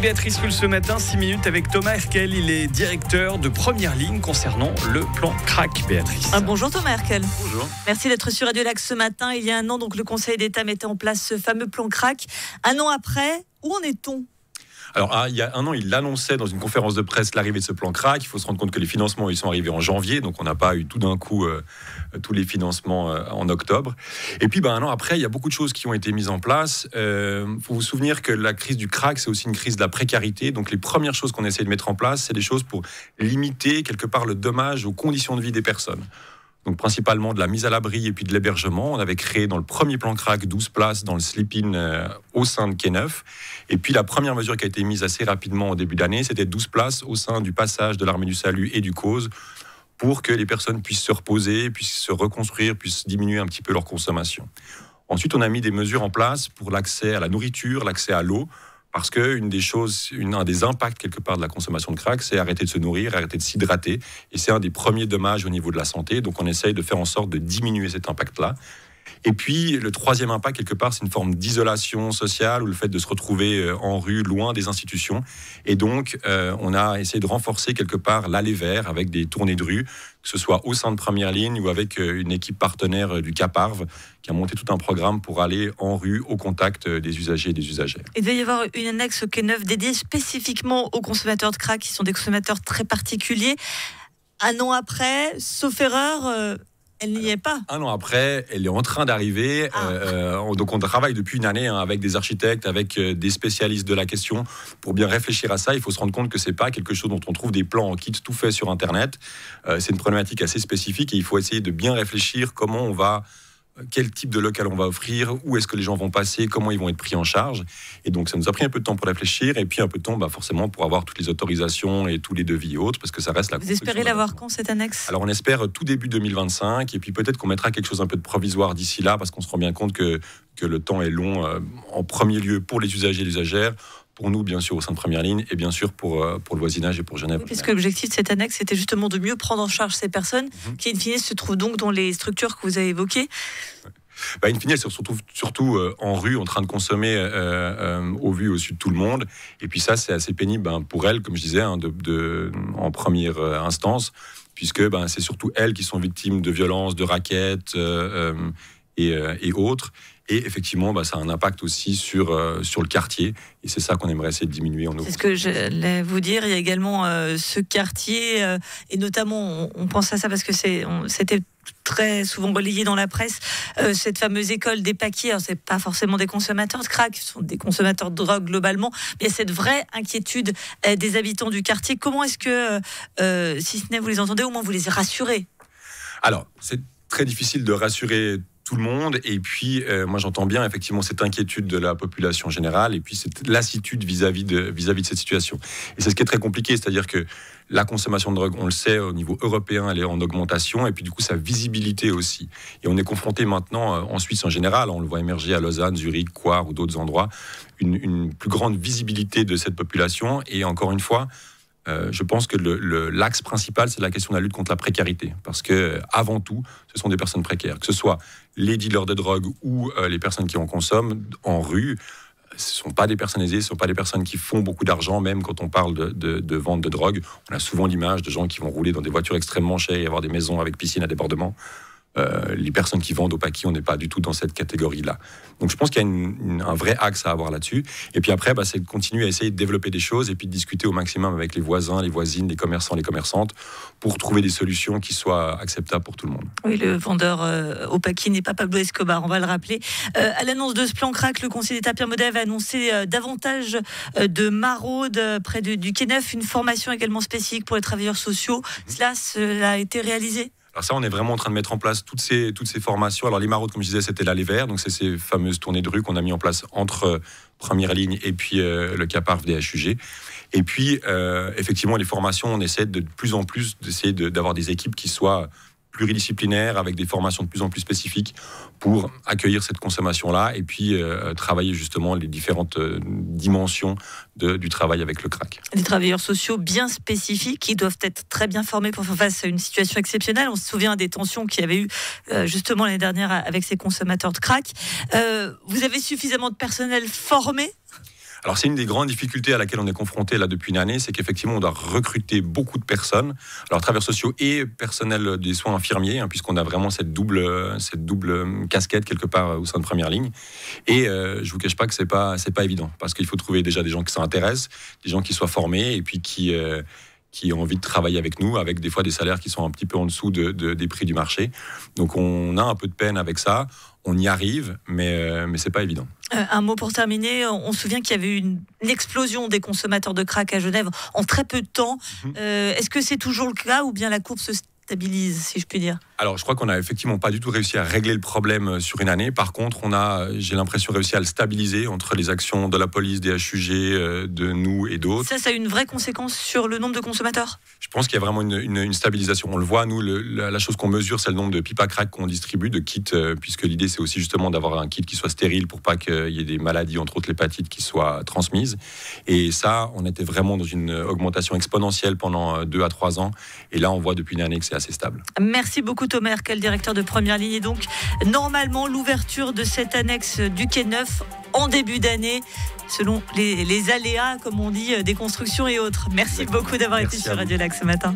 Béatrice Rulle ce matin, 6 minutes avec Thomas Herkel. Il est directeur de première ligne concernant le plan crack, Béatrice. Bonjour Thomas Herkel. Bonjour. Merci d'être sur Radio Lac ce matin. Il y a un an, donc, le Conseil d'État mettait en place ce fameux plan crack. Un an après, où en est-on ? Alors, il y a un an, il annonçait dans une conférence de presse l'arrivée de ce plan crack. Il faut se rendre compte que les financements, ils sont arrivés en janvier, donc on n'a pas eu tout d'un coup tous les financements en octobre. Et puis, un an après, il y a beaucoup de choses qui ont été mises en place. Faut vous souvenir que la crise du crack, c'est aussi une crise de la précarité. Donc, les premières choses qu'on essaie de mettre en place, c'est des choses pour limiter quelque part le dommage aux conditions de vie des personnes. Donc principalement de la mise à l'abri et puis de l'hébergement. On avait créé dans le premier plan crack 12 places dans le sleep-in au sein de Quai Neuf. Et puis la première mesure qui a été mise assez rapidement au début d'année, c'était 12 places au sein du passage de l'Armée du Salut et du Cause pour que les personnes puissent se reposer, puissent se reconstruire, puissent diminuer un petit peu leur consommation. Ensuite, on a mis des mesures en place pour l'accès à la nourriture, l'accès à l'eau. Parce que un des impacts quelque part de la consommation de crack, c'est arrêter de se nourrir, arrêter de s'hydrater. Et c'est un des premiers dommages au niveau de la santé. Donc on essaye de faire en sorte de diminuer cet impact-là. Et puis le troisième impact, quelque part, c'est une forme d'isolation sociale ou le fait de se retrouver en rue, loin des institutions. Et donc on a essayé de renforcer quelque part l'aller vers avec des tournées de rue, que ce soit au sein de première ligne ou avec une équipe partenaire du Caparv qui a monté tout un programme pour aller en rue au contact des usagers et des usagères. Il devait y avoir une annexe au Quai Neuf dédiée spécifiquement aux consommateurs de crack, qui sont des consommateurs très particuliers. Un an après, sauf erreur, elle n'y est pas. Un an après, elle est en train d'arriver. Donc on travaille depuis une année avec des architectes, avec des spécialistes de la question pour bien réfléchir à ça. Il faut se rendre compte que c'est pas quelque chose dont on trouve des plans en kit tout fait sur Internet. C'est une problématique assez spécifique et il faut essayer de bien réfléchir quel type de local on va offrir, où est-ce que les gens vont passer, comment ils vont être pris en charge. Et donc, ça nous a pris un peu de temps pour réfléchir et puis un peu de temps, forcément, pour avoir toutes les autorisations et tous les devis et autres, parce que ça reste la construction. Vous espérez l'avoir quand, cette annexe ? Alors, on espère tout début 2025 et puis peut-être qu'on mettra quelque chose un peu de provisoire d'ici là, parce qu'on se rend bien compte que le temps est long, en premier lieu pour les usagers et les usagères, pour nous, bien sûr, au sein de première ligne, et bien sûr pour le voisinage et pour Genève. Oui, parce que l'objectif de cette annexe, c'était justement de mieux prendre en charge ces personnes qui, in fine, se trouvent donc dans les structures que vous avez évoquées. In fine, elles se retrouvent surtout en rue, en train de consommer au vu, au su de tout le monde. Et puis ça, c'est assez pénible pour elles, comme je disais, en première instance, puisque c'est surtout elles qui sont victimes de violences, de rackets et autres. Et effectivement, ça a un impact aussi sur le quartier. Et c'est ça qu'on aimerait essayer de diminuer en nous. C'est ce que j'allais vous dire. Il y a également ce quartier, et notamment, on pense à ça parce que c'était très souvent relayé dans la presse, cette fameuse école des paquiers. Alors, c'est pas forcément des consommateurs de crack, ce sont des consommateurs de drogue globalement. Mais il y a cette vraie inquiétude des habitants du quartier. Comment est-ce que, si ce n'est vous les entendez, au moins vous les rassurez ? Alors, c'est très difficile de rassurer tout le monde, et puis moi j'entends bien effectivement cette inquiétude de la population générale et puis cette lassitude vis-à-vis de cette situation. Et c'est ce qui est très compliqué, c'est-à-dire que la consommation de drogue, on le sait, au niveau européen, elle est en augmentation, et puis du coup sa visibilité aussi. Et on est confronté maintenant, en Suisse en général, on le voit émerger à Lausanne, Zurich, Coire ou d'autres endroits, une plus grande visibilité de cette population. Et encore une fois, je pense que l'axe principal, c'est la question de la lutte contre la précarité. Parce que, avant tout, ce sont des personnes précaires. Que ce soit les dealers de drogue ou les personnes qui en consomment en rue, ce ne sont pas des personnes aisées, ce ne sont pas des personnes qui font beaucoup d'argent, même quand on parle de vente de drogue. On a souvent l'image de gens qui vont rouler dans des voitures extrêmement chères et avoir des maisons avec piscine à débordement. Les personnes qui vendent au paquis, on n'est pas du tout dans cette catégorie-là. Donc je pense qu'il y a un vrai axe à avoir là-dessus. Et puis après, c'est de continuer à essayer de développer des choses et puis de discuter au maximum avec les voisins, les voisines, les commerçants, les commerçantes, pour trouver des solutions qui soient acceptables pour tout le monde. Oui, le vendeur au paquis n'est pas Pablo Escobar, on va le rappeler. À l'annonce de ce plan crack, le Conseil d'État Pierre Maudet avait annoncé davantage de maraudes près du Quai Neuf, une formation également spécifique pour les travailleurs sociaux. Cela a été réalisé ? Alors ça, on est vraiment en train de mettre en place toutes ces formations. Alors les maraudes, comme je disais, c'était l'aller vers. Donc c'est ces fameuses tournées de rue qu'on a mis en place entre première ligne et puis le Caparv DHUG. Et puis effectivement, les formations, on essaie de plus en plus d'essayer d'avoir des équipes qui soient pluridisciplinaires, avec des formations de plus en plus spécifiques pour accueillir cette consommation-là et puis travailler justement les différentes dimensions du travail avec le crack. Des travailleurs sociaux bien spécifiques qui doivent être très bien formés pour faire face à une situation exceptionnelle. On se souvient des tensions qu'il y avait eu justement l'année dernière avec ces consommateurs de crack. Vous avez suffisamment de personnel formé ? Alors c'est une des grandes difficultés à laquelle on est confronté là depuis une année, c'est qu'effectivement on doit recruter beaucoup de personnes, alors travailleurs sociaux et personnel des soins infirmiers, puisqu'on a vraiment cette double casquette quelque part au sein de Première Ligne. Et je vous cache pas que c'est pas évident, parce qu'il faut trouver déjà des gens qui s'intéressent, des gens qui soient formés et puis qui ont envie de travailler avec nous, avec des fois des salaires qui sont un petit peu en dessous des prix du marché. Donc on a un peu de peine avec ça. On y arrive, mais c'est pas évident. Un mot pour terminer. On se souvient qu'il y avait eu une explosion des consommateurs de crack à Genève en très peu de temps. Est-ce que c'est toujours le cas ou bien la courbe se stabilise, si je puis dire? Alors, je crois qu'on n'a effectivement pas du tout réussi à régler le problème sur une année. Par contre, on a, j'ai l'impression, réussi à le stabiliser entre les actions de la police, des HUG, de nous et d'autres. Ça a une vraie conséquence sur le nombre de consommateurs? Je pense qu'il y a vraiment une stabilisation. On le voit, nous, la chose qu'on mesure, c'est le nombre de pipes à crack qu'on distribue, de kits, puisque l'idée, c'est aussi justement d'avoir un kit qui soit stérile pour pas qu'il y ait des maladies, entre autres l'hépatite, qui soient transmises. Et ça, on était vraiment dans une augmentation exponentielle pendant 2 à 3 ans. Et là, on voit depuis une année que c'est assez stable. Merci beaucoup Thomas Herckel, directeur de Première Ligne. Et donc, normalement, l'ouverture de cette annexe du Quai Neuf en début d'année, selon les aléas, comme on dit, des constructions et autres. Merci beaucoup d'avoir été sur Radio Lac ce matin.